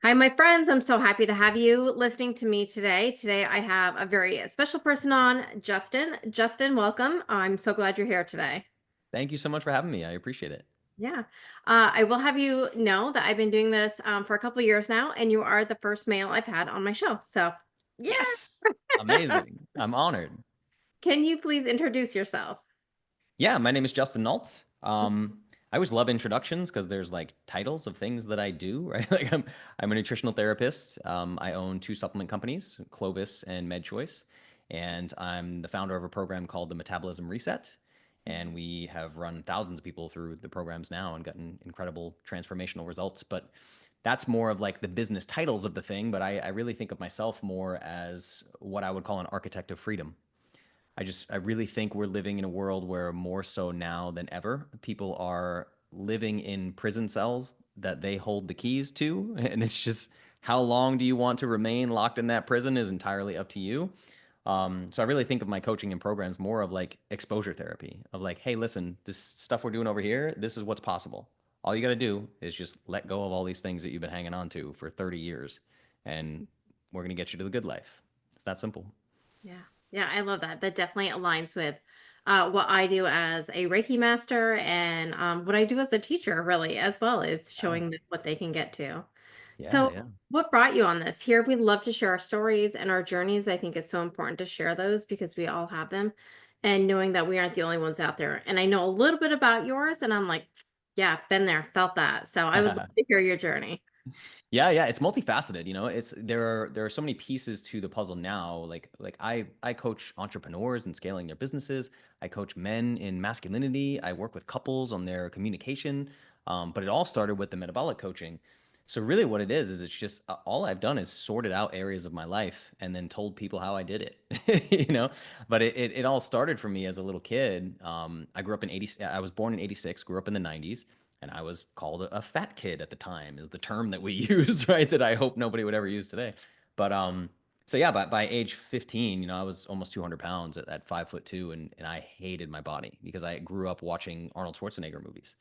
Hi, my friends. I'm so happy to have you listening to me today. Today, I have a very special person on, Justin. Justin, welcome. I'm so glad you're here today. Thank you so much for having me. I appreciate it. Yeah. I will have you know that I've been doing this for a couple of years now, and you are the first male I've had on my show. So, yeah. Yes. Amazing. I'm honored. Can you please introduce yourself? Yeah, my name is Justin Nault. I always love introductions because there's like titles of things that I do, right? I'm a nutritional therapist. I own two supplement companies, Clovis and MedChoice, and I'm the founder of a program called the Metabolism Reset. And we have run thousands of people through the programs now and gotten incredible transformational results. But that's more of like the business titles of the thing. But I really think of myself more as what I would call an architect of freedom. I really think we're living in a world where more so now than ever, people are living in prison cells that they hold the keys to. And it's just how long do you want to remain locked in that prison is entirely up to you. So I really think of my coaching and programs more of like exposure therapy of like, hey, listen, this stuff we're doing over here, this is what's possible. All you got to do is just let go of all these things that you've been hanging on to for 30 years, and we're going to get you to the good life. It's that simple. Yeah. Yeah, I love that. That definitely aligns with what I do as a Reiki master and what I do as a teacher, really, as well as Yeah. showing them what they can get to. Yeah. So, Yeah. what brought you on this? Here, we love to share our stories and our journeys. I think it's so important to share those because we all have them. And knowing that we aren't the only ones out there. And I know a little bit about yours, and I'm like, yeah, been there, felt that. So, I would love to hear your journey. Yeah, yeah, it's multifaceted, you know. There are so many pieces to the puzzle now. I coach entrepreneurs in scaling their businesses. I coach men in masculinity. I work with couples on their communication. But it all started with the metabolic coaching. So really what it is it's just all I've done is sorted out areas of my life and then told people how I did it. You know, but it all started for me as a little kid. I grew up in 80 I was born in 86, grew up in the 90s, and I was called a fat kid at the time is the term that we use, right? That I hope nobody would ever use today. But so yeah, by age 15, you know, I was almost 200 pounds at 5'2", and I hated my body because I grew up watching Arnold Schwarzenegger movies.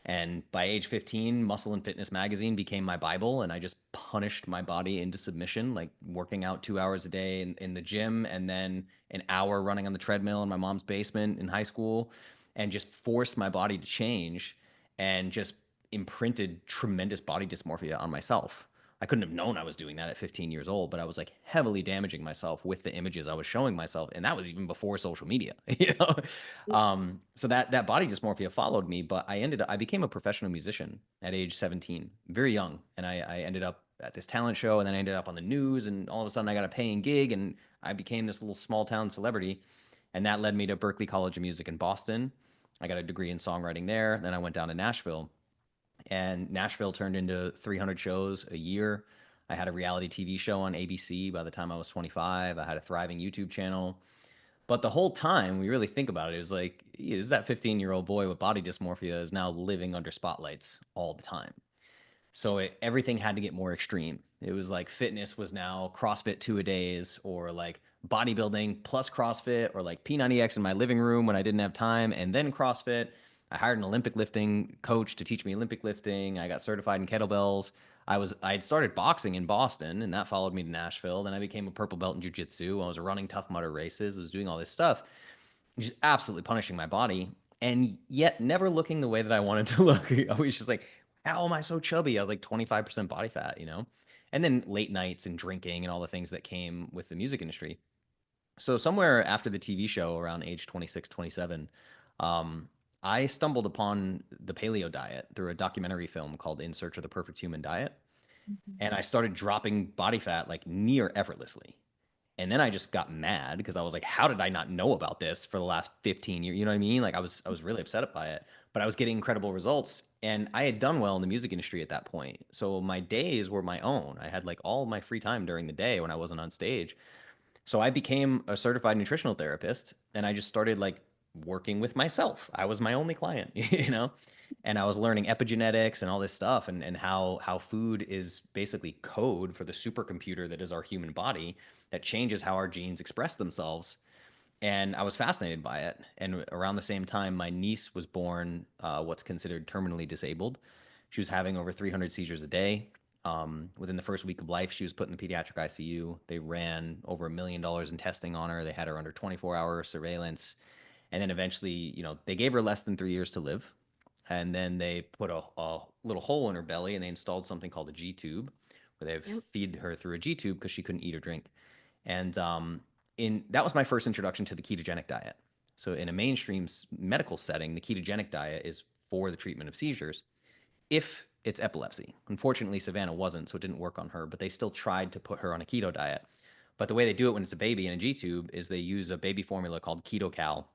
And by age 15, Muscle and Fitness magazine became my Bible, and I just punished my body into submission, like working out 2 hours a day in the gym, and then an hour running on the treadmill in my mom's basement in high school, and just forced my body to change and just imprinted tremendous body dysmorphia on myself. I couldn't have known I was doing that at 15 years old, but I was like heavily damaging myself with the images I was showing myself, and that was even before social media, you know. So that body dysmorphia followed me, but I became a professional musician at age 17, very young, and I ended up at this talent show, and then I ended up on the news, and all of a sudden I got a paying gig, and I became this little small town celebrity, and that led me to Berklee College of Music in Boston. I got a degree in songwriting there. Then I went down to Nashville, and Nashville turned into 300 shows a year. I had a reality TV show on ABC by the time I was 25. I had a thriving YouTube channel. But the whole time, we really think about it, it was like, is that 15-year-old boy with body dysmorphia is now living under spotlights all the time. So everything had to get more extreme. It was like fitness was now CrossFit 2 a days, or like bodybuilding plus CrossFit, or like P90X in my living room when I didn't have time, and then CrossFit. I hired an Olympic lifting coach to teach me Olympic lifting. I got certified in kettlebells. I had started boxing in Boston, and that followed me to Nashville. Then I became a purple belt in jiu-jitsu. I was running Tough Mudder races. I was doing all this stuff, just absolutely punishing my body, and yet never looking the way that I wanted to look. I was just like, how am I so chubby? I was like 25% body fat, you know? And then late nights and drinking and all the things that came with the music industry. So somewhere after the TV show around age 26, 27, um, I stumbled upon the paleo diet through a documentary film called In Search of the Perfect Human Diet. Mhm. And I started dropping body fat like near effortlessly. And then I just got mad because I was like, how did I not know about this for the last 15 years? You know what I mean? Like I was really upset by it, but I was getting incredible results, and I had done well in the music industry at that point. So my days were my own. I had like all my free time during the day when I wasn't on stage. So I became a certified nutritional therapist, and I just started like working with myself. I was my only client, you know? And I was learning epigenetics and all this stuff, and how food is basically code for the supercomputer that is our human body that changes how our genes express themselves. And I was fascinated by it. And around the same time, my niece was born, what's considered terminally disabled. She was having over 300 seizures a day. Within the first week of life, she was put in the pediatric ICU. They ran over $1 million in testing on her. They had her under 24-hour surveillance. And then eventually, they gave her less than 3 years to live. And then they put a little hole in her belly and they installed something called a G tube, where they Yep. feed her through a G tube because she couldn't eat or drink. And in that was my first introduction to the ketogenic diet. So in a mainstream medical setting, the ketogenic diet is for the treatment of seizures if it's epilepsy. Unfortunately, Savannah wasn't, so it didn't work on her, but they still tried to put her on a keto diet. But the way they do it when it's a baby in a G tube is they use a baby formula called KetoCal.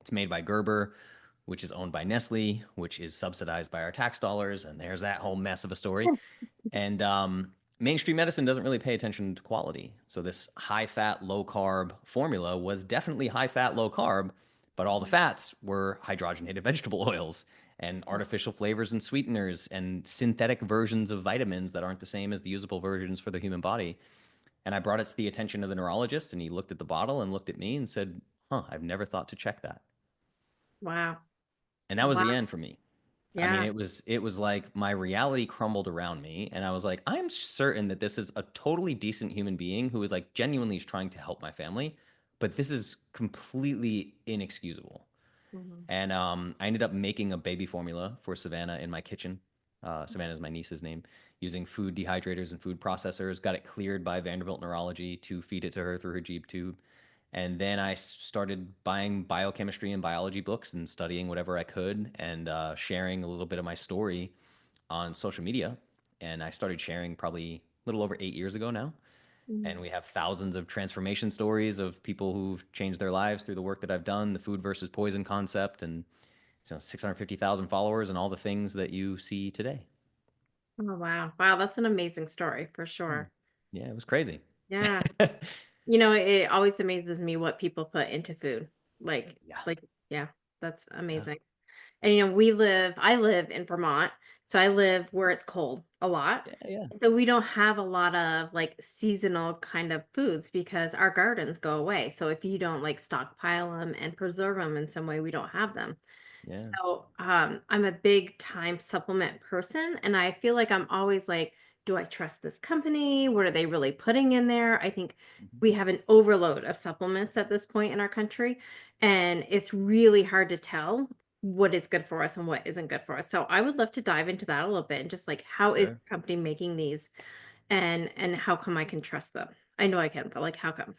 It's made by Gerber, which is owned by Nestle, which is subsidized by our tax dollars. And there's that whole mess of a story. And mainstream medicine doesn't really pay attention to quality. So this high fat, low carb formula was definitely high fat, low carb, but all the fats were hydrogenated vegetable oils and artificial flavors and sweeteners and synthetic versions of vitamins that aren't the same as the usable versions for the human body. And I brought it to the attention of the neurologist, and he looked at the bottle and looked at me and said, "Huh, I've never thought to check that." Wow. And that was Wow. the end for me. I mean, Yeah. it was like my reality crumbled around me, and I was like, I'm certain that this is a totally decent human being who is like genuinely is trying to help my family, but this is completely inexcusable. Mhm. And I ended up making a baby formula for Savannah in my kitchen. Savannah is my niece's name. Using food dehydrators and food processors, got it cleared by Vanderbilt Neurology to feed it to her through her Jeep tube. And then I started buying biochemistry and biology books and studying whatever I could and sharing a little bit of my story on social media. And I started sharing probably a little over 8 years ago now. And Mhm. we have thousands of transformation stories of people who've changed their lives through the work that I've done, the food versus poison concept, and 650,000 followers and all the things that you see today. Oh, wow. Wow, that's an amazing story for Hmm. sure. Yeah, it was crazy. Yeah. It always amazes me what people put into food. Like Yeah. like, yeah, that's Yeah. amazing. And, I live in Vermont, so I live where it's cold a lot. Yeah. Yeah. So we don't have a lot of like seasonal kind of foods because our gardens go away. So if you don't like stockpile them and preserve them in some way, we don't have them. Yeah. So I'm a big time supplement person, and I feel like I'm always like, do I trust this company? What are they really putting in there? I think Mhm. we have an overload of supplements at this point in our country, and it's really hard to tell what is good for us and what isn't good for us. So I would love to dive into that a little bit and just like how is Sure. your company making these and how come I can trust them? I know I can, but like how come?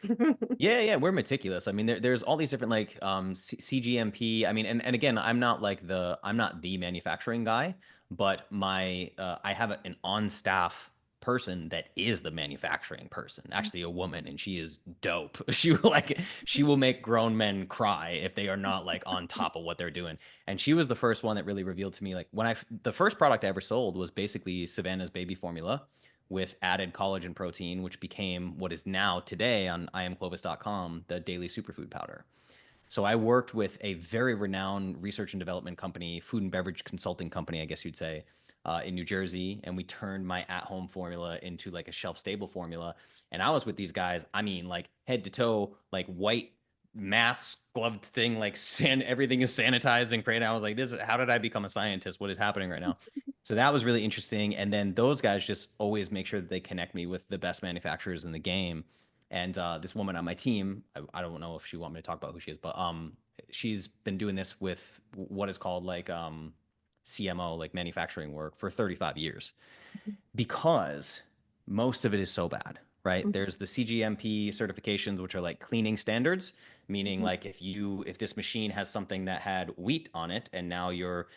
Yeah, yeah, we're meticulous. I mean, there's all these different like CGMP. I mean, and again, I'm not the manufacturing guy, but I have an on staff person that is the manufacturing person. Actually, a woman, and she is dope. She will make grown men cry if they are not like on top of what they're doing. And she was the first one that really revealed to me like the first product I ever sold was basically Savannah's baby formula with added collagen protein, which became what is now today on iamclovis.com, the daily superfood powder. So I worked with a very renowned research and development company, food and beverage consulting company, I guess you'd say, in New Jersey, and we turned my at-home formula into like a shelf-stable formula. And I was with these guys, I mean, like head to toe, like white mask gloved thing, like everything is sanitized and great. I was like, this is how did I become a scientist? What is happening right now? So that was really interesting. And then those guys just always make sure that they connect me with the best manufacturers in the game. And this woman on my team, I don't know if she want me to talk about who she is, but she's been doing this with what is called like CMO, like manufacturing work, for 35 years because most of it is so bad, right? There's the CGMP certifications, which are like cleaning standards, meaning like if this machine has something that had wheat on it and now you're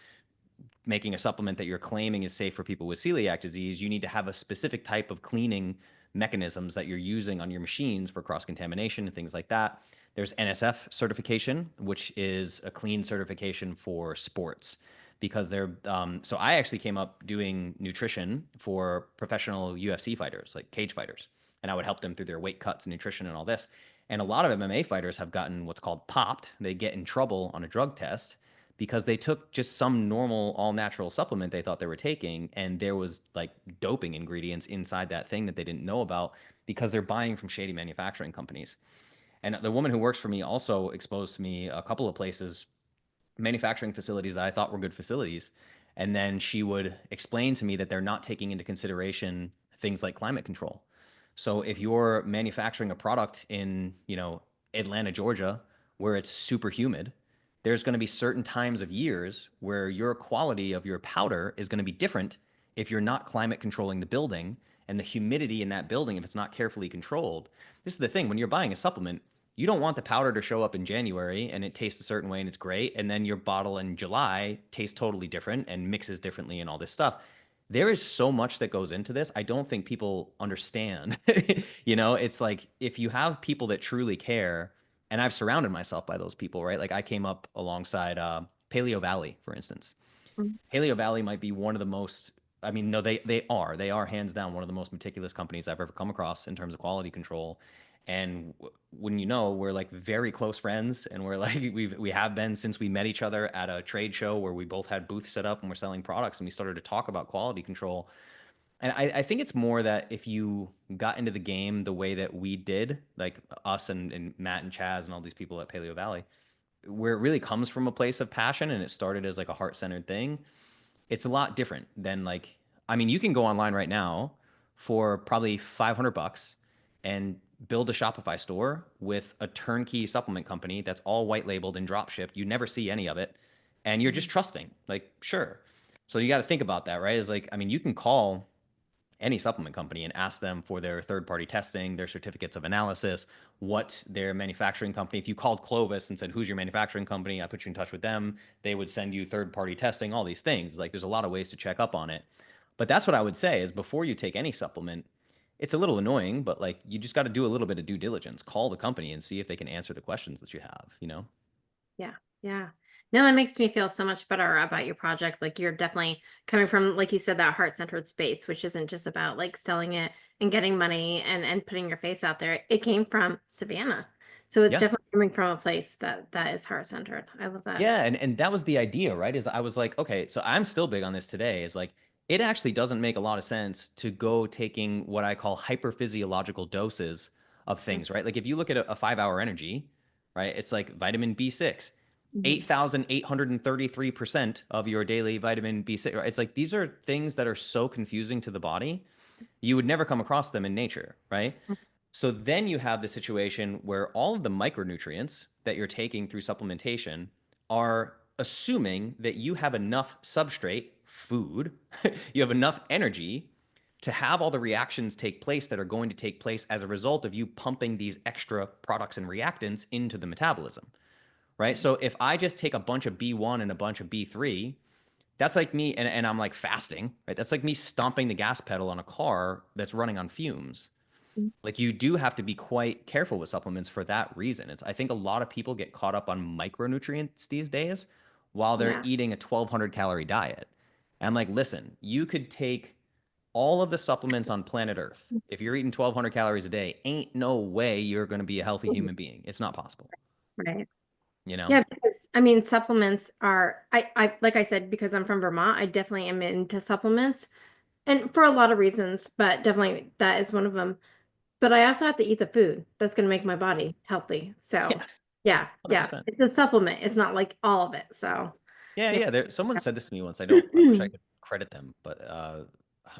making a supplement that you're claiming is safe for people with celiac disease, you need to have a specific type of cleaning mechanisms that you're using on your machines for cross contamination and things like that. There's NSF certification, which is a clean certification for sports. Because so I actually came up doing nutrition for professional UFC fighters, like cage fighters, and I would help them through their weight cuts and nutrition and all this. And a lot of MMA fighters have gotten what's called popped. They get in trouble on a drug test because they took just some normal all natural supplement they thought they were taking and there was like doping ingredients inside that thing that they didn't know about because they're buying from shady manufacturing companies. And the woman who works for me also exposed to me a couple of places, manufacturing facilities that I thought were good facilities. And then she would explain to me that they're not taking into consideration things like climate control. So if you're manufacturing a product in, Atlanta, Georgia, where it's super humid, there's going to be certain times of years where your quality of your powder is going to be different if you're not climate controlling the building and the humidity in that building if it's not carefully controlled. This is the thing when you're buying a supplement, you don't want the powder to show up in January and it tastes a certain way and it's great, and then your bottle in July tastes totally different and mixes differently and all this stuff. There is so much that goes into this. I don't think people understand. It's like if you have people that truly care, and I've surrounded myself by those people, right? Like I came up alongside Paleo Valley, for instance. Mhm. Paleo Valley might be one of the most, I mean, no, they are hands down one of the most meticulous companies I've ever come across in terms of quality control. And when we're like very close friends, and we're like we have been since we met each other at a trade show where we both had booths set up and we're selling products, and we started to talk about quality control. And I think it's more that if you got into the game the way that we did, like us and Matt and Chaz and all these people at Paleo Valley, where it really comes from a place of passion and it started as like a heart-centered thing, it's a lot different than like, I mean, you can go online right now for probably 500 bucks and build a Shopify store with a turnkey supplement company that's all white labeled and drop shipped. You never see any of it. And you're just trusting, like, sure. So you got to think about that, right? Is like, I mean, you can call any supplement company and ask them for their third party testing, their certificates of analysis, what their manufacturing company. If you called Clovis and said, "Who's your manufacturing company?" I put you in touch with them. They would send you third party testing, all these things. Like there's a lot of ways to check up on it. But that's what I would say is before you take any supplement, it's a little annoying, but like you just got to do a little bit of due diligence. Call the company and see if they can answer the questions that you have. Yeah. Yeah. No, that makes me feel so much better about your project. Like you're definitely coming from, like you said, that heart-centered space, which isn't just about like selling it and getting money and putting your face out there. It came from Savannah. So it's Yeah. definitely coming from a place that is heart-centered. I love that. Yeah, and that was the idea, right? Is I was like, okay, so I'm still big on this today. Is like it actually doesn't make a lot of sense to go taking what I call hyperphysiological doses of things, right? Like if you look at a 5 hour energy, right? It's like vitamin B6, Mhm. 8,833% of your daily vitamin B6. Right? It's like these are things that are so confusing to the body. You would never come across them in nature, right? So then you have the situation where all of the micronutrients that you're taking through supplementation are assuming that you have enough substrate, food, you have enough energy to have all the reactions take place that are going to take place as a result of you pumping these extra products and reactants into the metabolism, right? Right. So if I just take a bunch of B1 and a bunch of B3, that's like me, and I'm like fasting, right? That's like me stomping the gas pedal on a car that's running on fumes. Mhm. Like you do have to be quite careful with supplements for that reason. I think a lot of people get caught up on micronutrients these days while they're Yeah. eating a 1,200 calorie diet. And I'm like, listen, you could take all of the supplements on planet Earth. If you're eating 1,200 calories a day, ain't no way you're going to be a healthy Mhm. human being. It's not possible, Right. you know? Yeah, because I mean, supplements are like I said, because I'm from Vermont, I definitely am into supplements and for a lot of reasons, but definitely that is one of them. But I also have to eat the food that's going to make my Yes. body healthy. So, Yes. yeah, yeah, 100%. it's a supplement. It's not like all of it. So, Yeah, yeah. yeah. Someone said this to me once. I wish I could credit them, but oh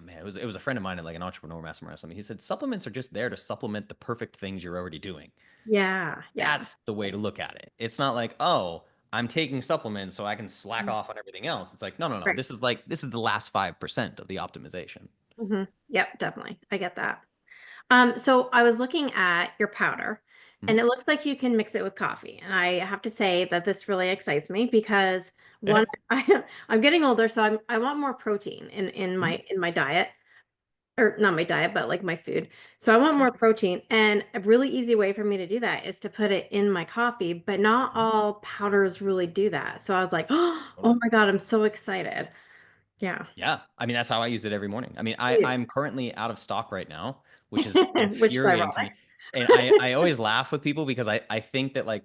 man, it was a friend of mine at like an entrepreneur mastermind or something. He said supplements are just there to supplement the perfect things you're already doing. Yeah, yeah. That's the way to look at it. It's not like, oh, I'm taking supplements so I can slack off on everything else. It's like, no, no, no. Right. This is the last 5% of the optimization. Yep, definitely. I get that. So I was looking at your powder, Mhm. and it looks like you can mix it with coffee. And I have to say that this really excites me because one, I'm getting older, so I want more protein in Mhm. my diet, or not my diet, but like my food. So I want Sure. more protein, and a really easy way for me to do that is to put it in my coffee. But not Mhm. all powders really do that. So I was like, oh Totally. my God, I'm so excited. Yeah, Yeah, I mean that's how I use it every morning. I mean, yeah. I'm currently out of stock right now, which is Which is infuriating to ironic. me. And I always laugh with people because I think that like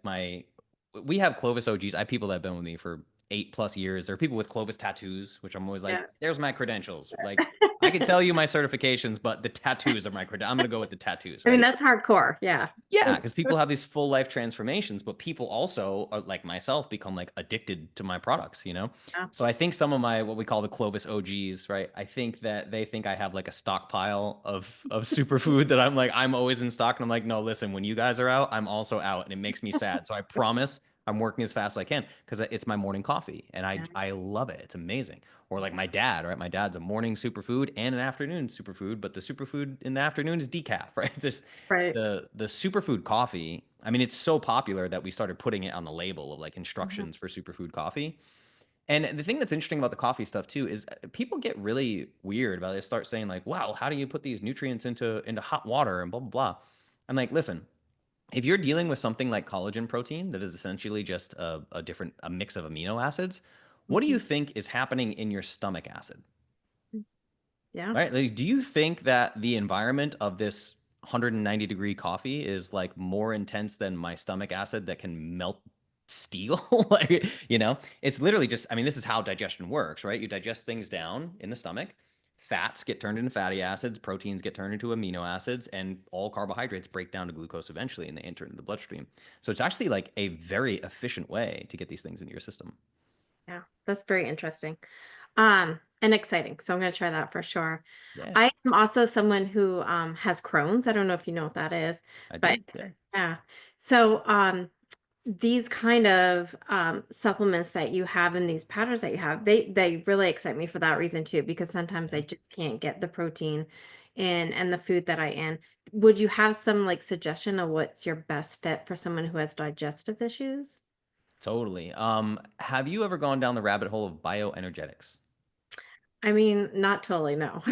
we have Clovis OGs. I have people that have been with me for 8 plus years. There are people with Clovis tattoos, which I'm always like, Yeah. there's my credentials. Like, I could tell you my certifications, but the tattoos are my credentials. I'm going to go with the tattoos, I mean, right? that's hardcore. Yeah. Yeah, because people have these full life transformations, but people also are, like myself, become like addicted to my products, you know? Yeah. So I think some of my what we call the Clovis OGs, right? I think that they think I have like a stockpile of superfood that I'm like, I'm always in stock. And I'm like, no, listen, when you guys are out, I'm also out. And it makes me sad. So I promise I'm working as fast as I can because it's my morning coffee and Yeah. I love it. It's amazing. Or like my dad, right? My dad's a morning superfood and an afternoon superfood, but the superfood in the afternoon is decaf, right? Just Right. the superfood coffee. I mean, it's so popular that we started putting it on the label of like Mhm. instructions for superfood coffee. And the thing that's interesting about the coffee stuff too is people get really weird about it. They start saying like, "Wow, how do you put these nutrients into hot water and blah blah blah." I'm like, listen, if you're dealing with something like collagen protein that is essentially just a mix of amino acids, what do you Mhm. think is happening in your stomach acid? Yeah. Right? Like, do you think that the environment of this 190-degree coffee is like more intense than my stomach acid that can melt steel? Like, it's literally just, I mean, this is how digestion works, right? You digest things down in the stomach. Fats get turned into fatty acids, proteins get turned into amino acids, and all carbohydrates break down to glucose eventually and they enter into the bloodstream. So it's actually like a very efficient way to get these things into your system. Yeah. That's very interesting. And exciting. So I'm gonna try that for sure. Yeah, I am also someone who has Crohn's. I don't know if you know what that is, I but do. Yeah. yeah. So these kind of supplements that you have and these powders that you have, they really excite me for that reason too, because sometimes I Yeah. just can't get the protein in and the food that I in. Would you have some like suggestion of what's your best fit for someone who has digestive issues? Totally. Have you ever gone down the rabbit hole of bioenergetics? I mean, not totally, no.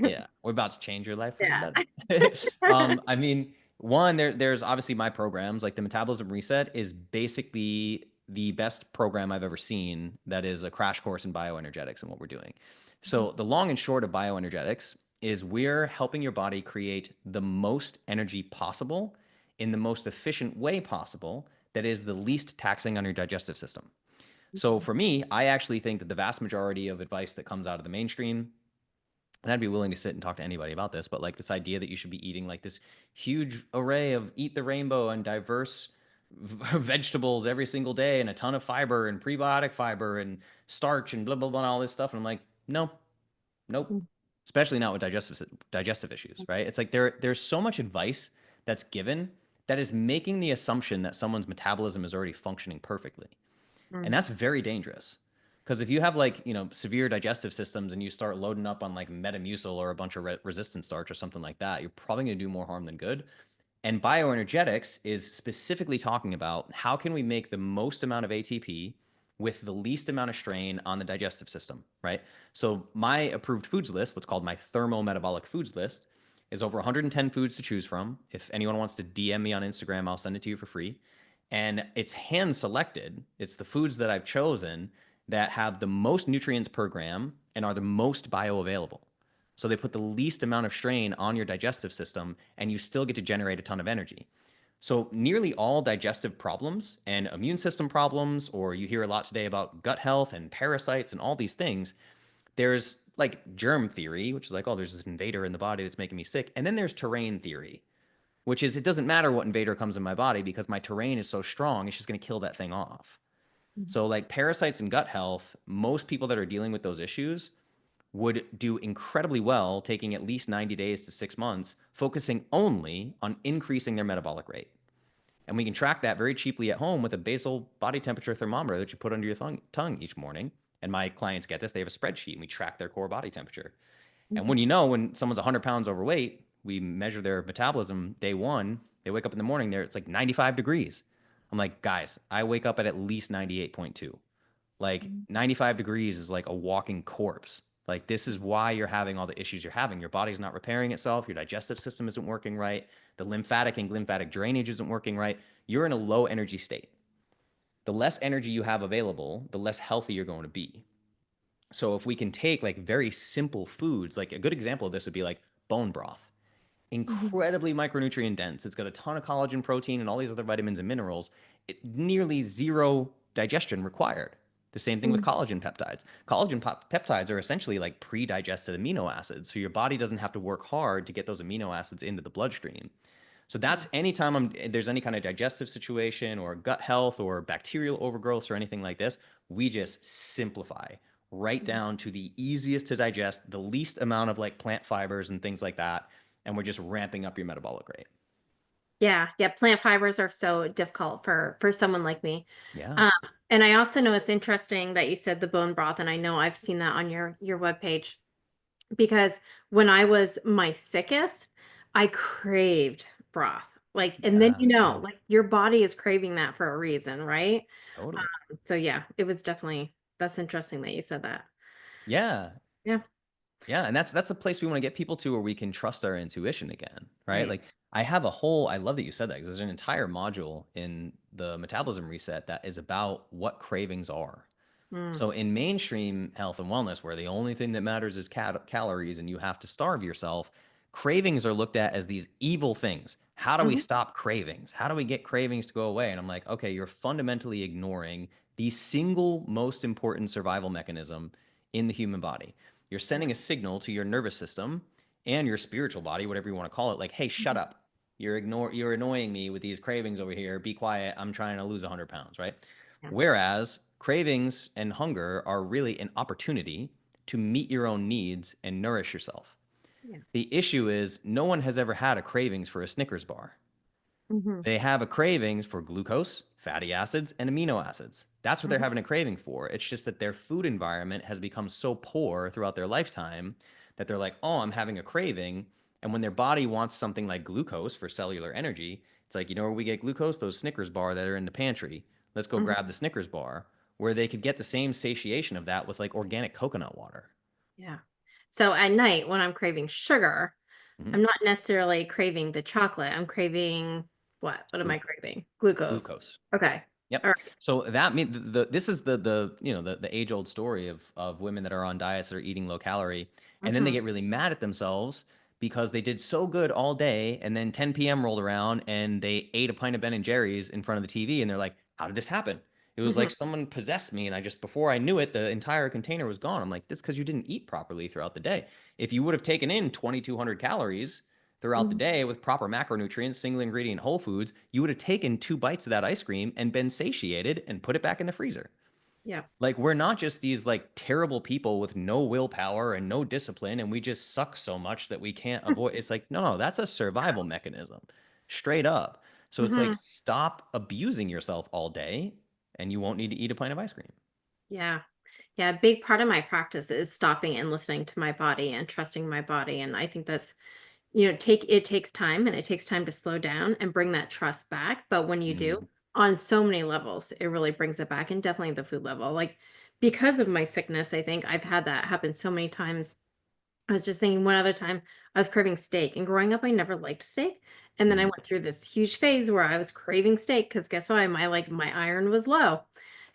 Yeah, we're about to change your life for the Yeah. better. I mean, one, there's obviously my programs, like the Metabolism Reset is basically the best program I've ever seen that is a crash course in bioenergetics and what we're doing. Mhm, So the long and short of bioenergetics is we're helping your body create the most energy possible in the most efficient way possible that is the least taxing on your digestive system. So mhm, for me, I actually think that the vast majority of advice that comes out of the mainstream, and I'd be willing to sit and talk to anybody about this, but like this idea that you should be eating like this huge array of eat the rainbow and diverse vegetables every single day and a ton of fiber and prebiotic fiber and starch and blah blah blah and all this stuff, and I'm like, no, nope, mhm, especially not with digestive issues, right? It's like there's so much advice that's given that is making the assumption that someone's metabolism is already functioning perfectly. And mhm, that's very dangerous. Because if you have like, severe digestive systems and you start loading up on like Metamucil or a bunch of resistant starch or something like that, you're probably going to do more harm than good. And bioenergetics is specifically talking about how can we make the most amount of ATP with the least amount of strain on the digestive system, right? So my approved foods list, what's called my thermometabolic foods list, is over 110 foods to choose from. If anyone wants to DM me on Instagram, I'll send it to you for free. And it's hand selected. It's the foods that I've chosen that have the most nutrients per gram and are the most bioavailable. So they put the least amount of strain on your digestive system and you still get to generate a ton of energy. So nearly all digestive problems and immune system problems, or you hear a lot today about gut health and parasites and all these things, there's like germ theory, which is like, oh, there's this invader in the body that's making me sick. And then there's terrain theory, which is it doesn't matter what invader comes in my body because my terrain is so strong, it's just going to kill that thing off. mhm, So, like parasites and gut health, most people that are dealing with those issues would do incredibly well taking at least 90 days to 6 months, focusing only on increasing their metabolic rate. And we can track that very cheaply at home with a basal body temperature thermometer that you put under your tongue each morning. And my clients get this, they have a spreadsheet and we track their core body temperature. And mhm, when someone's 100 pounds overweight, we measure their metabolism day one. They wake up in the morning, it's like 95 degrees. I'm like, guys, I wake up at least 98.2. Like mhm, 95 degrees is like a walking corpse. Like this is why you're having all the issues you're having. Your body's not repairing itself. Your digestive system isn't working right. The lymphatic and lymphatic drainage isn't working right. You're in a low energy state. The less energy you have available, the less healthy you're going to be. So if we can take like very simple foods, like a good example of this would be like bone broth, mhm, incredibly micronutrient dense. It's got a ton of collagen, protein, and all these other vitamins and minerals. Nearly zero digestion required. The same thing with Mm, collagen peptides. Peptides are essentially like pre-digested amino acids, so your body doesn't have to work hard to get those amino acids into the bloodstream. So yeah. that's anytime there's any kind of digestive situation or gut health or bacterial overgrowth or anything like this, we just simplify right Mhm. down to the easiest to digest, the least amount of like plant fibers and things like that, and we're just ramping up your metabolic rate. Yeah, yeah, plant fibers are so difficult for someone like me. Yeah. Um, and I also know it's interesting that you said the bone broth, and I know I've seen that on your webpage because when I was my sickest, I craved broth. Like, and then Yeah. Yeah. like your body is craving that for a reason, right? Totally. So yeah, it was definitely that's interesting that you said that. Yeah. Yeah, Yeah, and that's a place we want to get people to where we can trust our intuition again, right? right. Like I love that you said that because there's an entire module in the metabolism reset that is about what cravings are. Mm, So in mainstream health and wellness, where the only thing that matters is calories and you have to starve yourself, cravings are looked at as these evil things. How do we mhm, stop cravings? How do we get cravings to go away? And I'm like, okay, you're fundamentally ignoring the single most important survival mechanism in the human body. You're yeah, sending a signal to your nervous system and your spiritual body, whatever you want to call it, like, hey, shut mhm, up. You're annoying me with these cravings over here. Be quiet. I'm trying to lose 100 pounds, right? yeah, Whereas cravings and hunger are really an opportunity to meet your own needs and nourish yourself. yeah. The issue is no one has ever had a cravings for a Snickers bar. Mhm, They have a cravings for glucose, fatty acids, and amino acids. That's what they're mhm, having a craving for. It's just that their food environment has become so poor throughout their lifetime that they're like, oh, I'm having a craving. And when their body wants something like glucose for cellular energy, it's like, you know where we get glucose? Those Snickers bar that are in the pantry. Let's go mhm, grab the Snickers bar, where they could get the same satiation of that with like organic coconut water. yeah. So at night when I'm craving sugar, Mhm. I'm not necessarily craving the chocolate. I'm craving what? What am I craving? Glucose. Glucose. Okay. Yep. All right. So that mean this is the you know the age old story of women that are on diets that are eating low calorie, and then they Mhm, get really mad at themselves because they did so good all day, and then 10 p.m. rolled around and they ate a pint of Ben and Jerry's in front of the TV, and they're like, "How did this happen?" It was mhm, like someone possessed me, and I just before I knew it, the entire container was gone. I'm like, "This because you didn't eat properly throughout the day. If you would have taken in 2,200 calories." Throughout the mhm. day with proper macronutrients, single ingredient whole foods, you would have taken 2 bites of that ice cream and been satiated and put it back in the freezer. Yeah. Like we're not just these like terrible people with no willpower and no discipline and we just suck so much that we can't avoid it's like no, that's a survival mechanism. Straight up. So it's like Mhm. stop abusing yourself all day and you won't need to eat a pint of ice cream. Yeah. Yeah, a big part of my practice is stopping and listening to my body and trusting my body, and I think that's take it takes time and it takes time to slow down and bring that trust back, but when you do, Mhm. on so many levels, it really brings it back and definitely the food level. Like because of my sickness, I think I've had that happen so many times. I was just thinking one other time I was craving steak, and growing up I never liked steak. And then I Mhm. went through this huge phase where I was craving steak because guess what? My iron was low.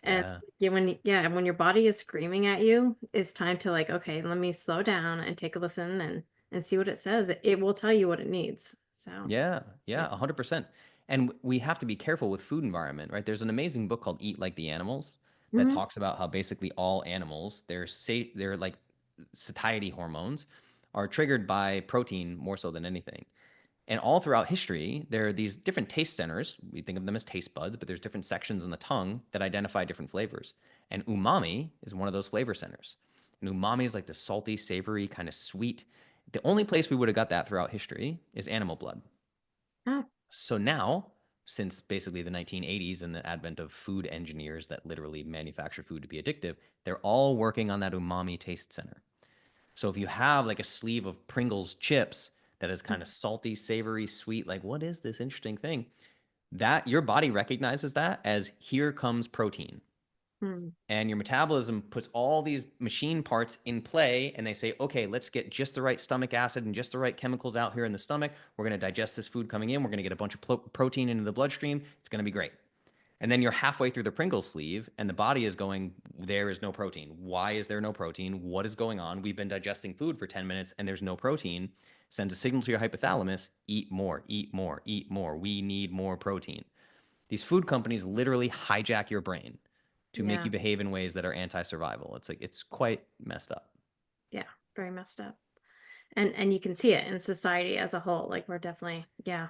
And Yeah. when your body is screaming at you, it's time to like, okay, let me slow down and take a listen and see what it says. It will tell you what it needs. So Yeah, yeah. yeah, 100%. And we have to be careful with food environment, right? There's an amazing book called Eat Like the Animals that Mhm. talks about how basically all animals, their like satiety hormones are triggered by protein more so than anything. And all throughout history, there are these different taste centers. We think of them as taste buds, but there's different sections in the tongue that identify different flavors. And umami is one of those flavor centers. And umami is like the salty, savory, kind of sweet. The only place we would have got that throughout history is animal blood. Oh. So now, since basically the 1980s and the advent of food engineers that literally manufacture food to be addictive, they're all working on that umami taste center. So if you have like a sleeve of Pringles chips that is kind of salty, savory, sweet, like what is this interesting thing? That your body recognizes that as here comes protein Mhm. and your metabolism puts all these machine parts in play and they say okay, let's get just the right stomach acid and just the right chemicals out here in the stomach. We're going to digest this food coming in, we're going to get a bunch of protein into the bloodstream, it's going to be great. And then you're halfway through the Pringles sleeve and the body is going, there is no protein. Why is there no protein? What is going on? We've been digesting food for 10 minutes and there's no protein. Sends a signal to your hypothalamus, eat more, eat more, eat more, we need more protein. These food companies literally hijack your brain to make Yeah. you behave in ways that are anti-survival. It's like it's quite messed up. Yeah. Very messed up. And you can see it in society as a whole. Like we're definitely, yeah.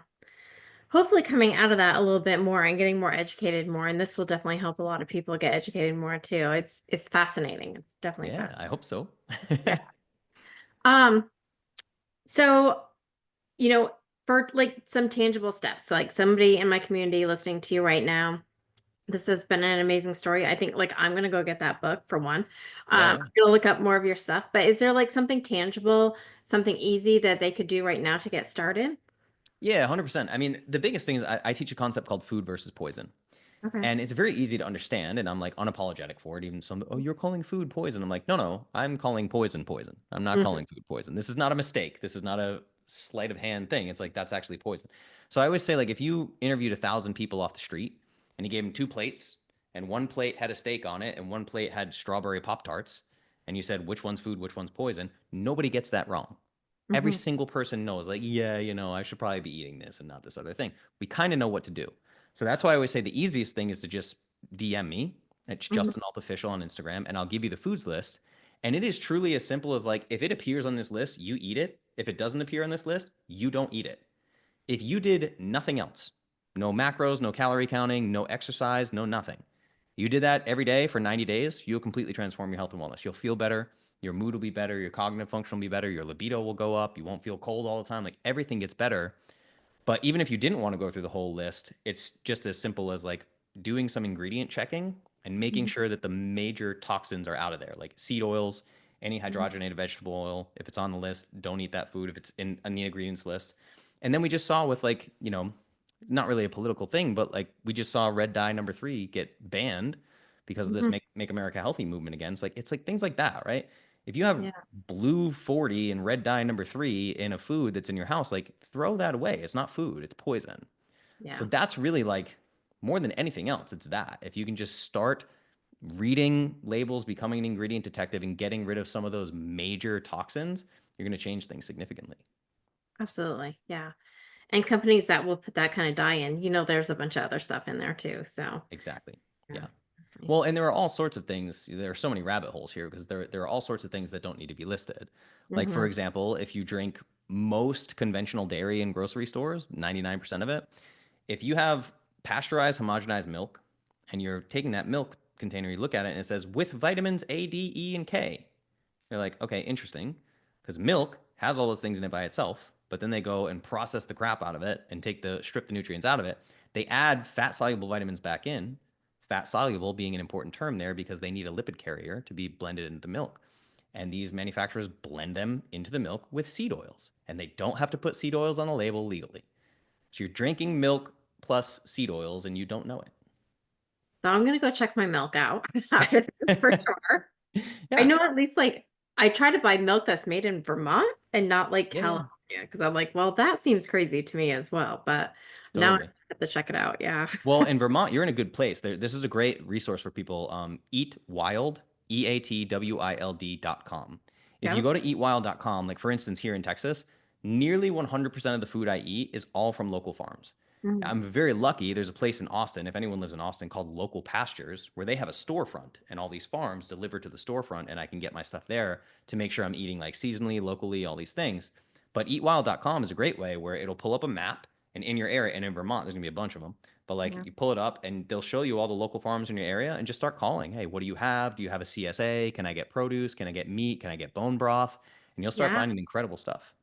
Hopefully coming out of that a little bit more and getting more educated more. And this will definitely help a lot of people get educated more too. It's fascinating. It's definitely Yeah, I fascinating. hope so. Yeah. Um, so for like some tangible steps, so, like somebody in my community listening to you right now, this has been an amazing story. I think like I'm gonna go get that book for one. Yeah, I'm yeah. gonna look up more of your stuff. But is there like something tangible, something easy that they could do right now to get started? Yeah, 100%. I mean, the biggest thing is I teach a concept called food versus poison. Okay. And it's very easy to understand. And I'm like unapologetic for it. Even some, oh, you're calling food poison. I'm like, no, no, I'm calling poison poison. I'm not Mhm, calling food poison. This is not a mistake. This is not a sleight of hand thing. It's like, that's actually poison. So I always say, like, if you interviewed 1,000 people off the street and you gave them two plates and one plate had a steak on it and one plate had strawberry Pop Tarts, and you said, which one's food, which one's poison, nobody gets that wrong. Every mhm, single person knows, like, yeah, I should probably be eating this and not this other thing. We kind of know what to do. So that's why I always say the easiest thing is to just DM me. It's mhm. Justin Alt Official on Instagram, and I'll give you the foods list. And it is truly as simple as like, if it appears on this list, you eat it. If it doesn't appear on this list, you don't eat it. If you did nothing else, no macros, no calorie counting, no exercise, no nothing, you did that every day for 90 days, you'll completely transform your health and wellness. You'll feel better. Your mood will be better. Your cognitive function will be better. Your libido will go up. You won't feel cold all the time. Like everything gets better. But even if you didn't want to go through the whole list, it's just as simple as like doing some ingredient checking and making Mhm, sure that the major toxins are out of there, like seed oils, any mhm, hydrogenated vegetable oil. If it's on the list, don't eat that food if it's in the ingredients list. And then we just saw with like, not really a political thing, but like we just saw red dye number 3 get banned because of this mhm. make America healthy movement again. It's like things like that, right? If you have Yeah, blue 40 and red dye number 3 in a food that's in your house, like throw that away. It's not food, it's poison. So yeah. that's really like more than anything else, it's that. If you can just start reading labels, becoming an ingredient detective, and getting rid of some of those major toxins, you're going to change things significantly. Absolutely. Yeah. And companies that will put that kind of dye in, there's a bunch of other stuff in there too. So Exactly. yeah, Yeah. definitely. Well, and there are all sorts of things. There are so many rabbit holes here because there are all sorts of things that don't need to be listed. Like for Mhm, example, if you drink most conventional dairy in grocery stores, 99% of it, if you have pasteurized homogenized milk and you're taking that milk container, you look at it and it says with vitamins A, D, E, and K. You're like, okay, interesting, because milk has all those things in it by itself, but then they go and process the crap out of it and strip the nutrients out of it. They add fat soluble vitamins back in. Fat soluble being an important term there because they need a lipid carrier to be blended into the milk. And these manufacturers blend them into the milk with seed oils, and they don't have to put seed oils on the label legally. So you're drinking milk plus seed oils and you don't know so I'm gonna go check my milk out after this for it. sure. I Yeah. know at least like I try to buy milk that's made in Vermont and not like Yeah, yeah. California because I'm like, well, that seems crazy to me as well. But now I Totally. have to check it out. Yeah. Well, in Vermont, you're in a good place. This is a great resource for people. Eat Wild, EATWILD.com. If you Yep. go to eatwild.com, like for instance, here in Texas, nearly 100% of the food I eat is all from local farms. Mm, I'm very lucky. There's a place in Austin, if anyone lives in Austin, called Local Pastures, where they have a storefront and all these farms deliver to the storefront, and I can get my stuff there to make sure I'm eating like seasonally, locally, all these things. But eatwild.com is a great way where it'll pull up a map, and in your area, and in Vermont, there's gonna be a bunch of them, but like yeah. you pull it up and they'll show you all the local farms in your area and just start calling. Hey, what do you have? Do you have a CSA? Can I get produce? Can I get meat? Can I get bone broth? And you'll start Yeah. finding incredible stuff.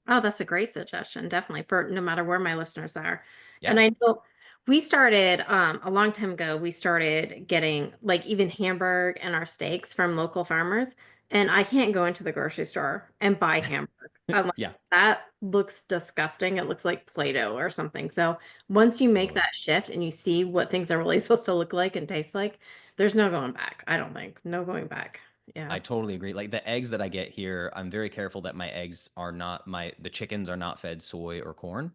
Oh, that's a great suggestion, definitely for no matter where my listeners are. And Yeah. I know we started a long time ago, we started getting like even Hamburg and our steaks from local farmers. And I can't go into the grocery store and buy Hamburg. I'm like, Yeah. that looks disgusting. It looks like Play-Doh or something. So once you make Totally. that shift and you see what things are really supposed to look like and taste like, there's no going back. I don't think. No going back. Yeah. I totally agree. Like the eggs that I get here, I'm very careful that my eggs are not the chickens are not fed soy or corn.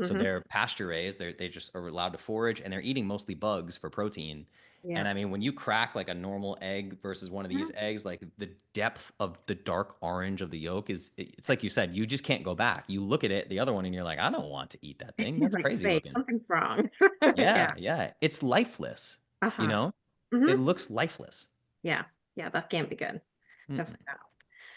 So Hmm. they're pasture raised. They just are allowed to forage and they're eating mostly bugs for protein. Yeah. And I mean, when you crack like a normal egg versus one of these eggs, like the depth of the dark orange of the yolk it's like you said, you just can't go back. You look at it, the other one, and you're like, I don't want to eat that thing. You're That's like, crazy wait, looking. something's wrong. Yeah. Yeah, yeah. It's lifeless, you Uh-huh. know? It Mhm. looks lifeless. Yeah. Yeah, that can't be good. Mm-mm. Definitely not.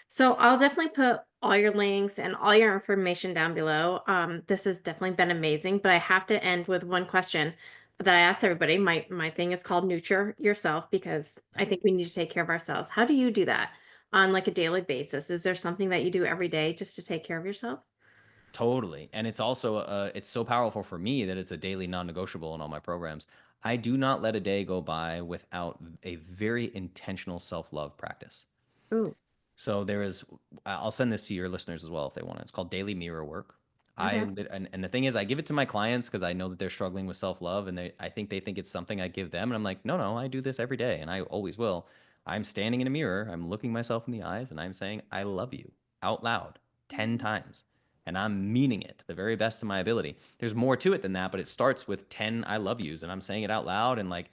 So I'll definitely put all your links and all your information down below. This has definitely been amazing, but I have to end with one question that I ask everybody. My thing is called Nurture Yourself because I think we need to take care of ourselves. How do you do that on like a daily basis? Is there something that you do every day just to take care of yourself? Totally. And it's also it's so powerful for me that it's a daily non-negotiable in all my programs. I do not let a day go by without a very intentional self-love practice. Ooh, So there is, I'll send this to your listeners as well if they want it. It's called daily mirror work. okay. And the thing is, I give it to my clients because I know that they're struggling with self love, and I think they think it's something I give them, and I'm like, no, no, I do this every day, and I always will. I'm standing in a mirror, I'm looking myself in the eyes, and I'm saying, I love you out loud 10 times, and I'm meaning it to the very best of my ability. There's more to it than that, but it starts with 10 I love yous, and I'm saying it out loud, and like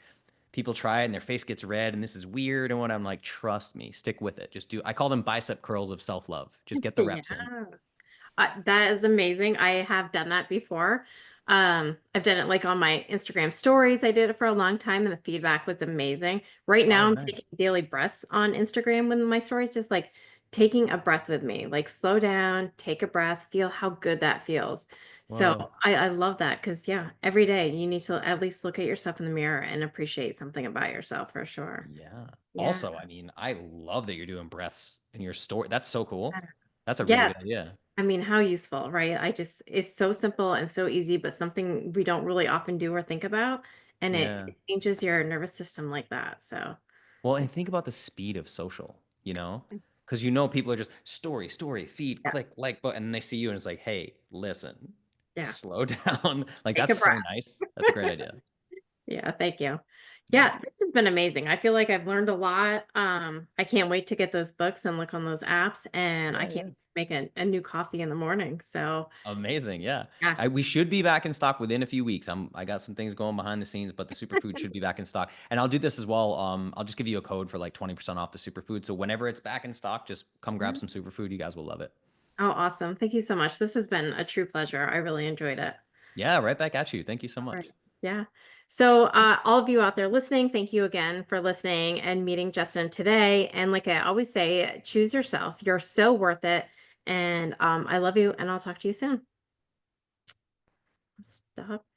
people try it and their face gets red and this is weird and what I'm like, trust me, stick with it. Just do. I call them bicep curls of self love. Just get the Yeah. reps in. That is amazing. I have done that before. I've done it like on my Instagram stories. I did it for a long time and the feedback was amazing. Right now, Oh, I'm nice. taking daily breaths on Instagram with my stories, just like taking a breath with me, like slow down, take a breath, feel how good that feels. So Whoa. I love that because, yeah, every day you need to at least look at yourself in the mirror and appreciate something about yourself for sure. Yeah. Yeah. Also, I mean, I love that you're doing breaths in your story. That's so cool. That's a really Yeah. good idea. I mean, how useful, right? It's so simple and so easy, but something we don't really often do or think about. And Yeah. it changes your nervous system like that. So, Well, and like, think about the speed of social, you know? Because you know people are just story, story, feed, yeah, click, like, but and then they see you and it's like, hey, listen, yeah. slow down. Like Take that's a so breath. nice. That's a great idea. Yeah, thank you. Yeah. Yeah, this has been amazing. I feel like I've learned a lot. I can't wait to get those books and look on those apps, and I Yeah, can't yeah. make a new coffee in the morning. So, Amazing, yeah. yeah. We should be back in stock within a few weeks. I got some things going behind the scenes, but the superfood should be back in stock. And I'll do this as well. I'll just give you a code for like 20% off the superfood. So whenever it's back in stock, just come grab Mhm. some superfood. You guys will love it. Oh, awesome. Thank you so much. This has been a true pleasure. I really enjoyed it. Yeah, right back at you. Thank you so Right. much. Yeah. So, all of you out there listening, thank you again for listening and meeting Justin today. And like I always say, choose yourself. You're so worth it. And I love you, and I'll talk to you soon. Stop.